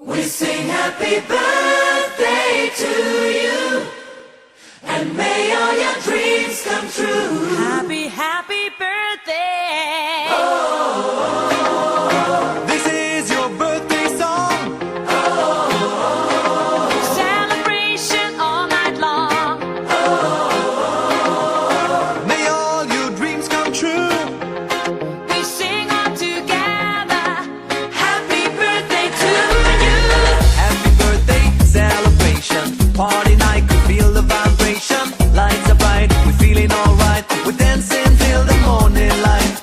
We sing happy birthday to you, and may all your dreams come true. Happy, happy birthday. This is your birthday song. Celebration all night long. May all your dreams come true. We sing all together. Happy birthday to you. Happy birthday celebration. Party night, can feel the vibration. Lights are bright, we're feeling alright. We're dancing till the morning light.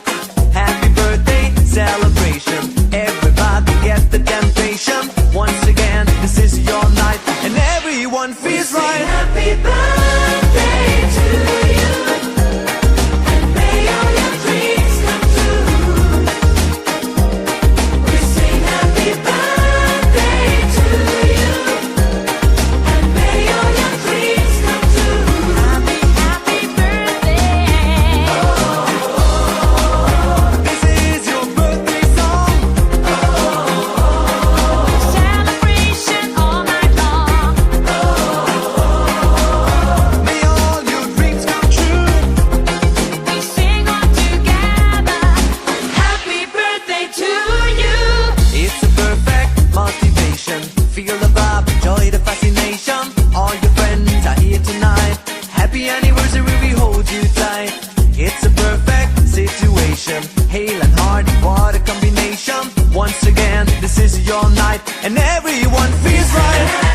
Happy birthday celebration. Everybody get the temptation. Once again, this is your night, and everyone feels Sing right. happy birthday to you, and may all your dreams come true. We sing happy birthday to you, and may all your dreams come true. Happy, happy birthday. This is your birthday song. Celebration all night long. May all your dreams come true. We sing all together. Happy birthday to you. It's a perfect motivation. Feel the vibe, enjoy the fascination. All your friends are here tonight. Happy anniversary, we hold you tight. It's a perfect situation. Hale and Hardy, what a combination. Once again, this is your night, and everyone feels right.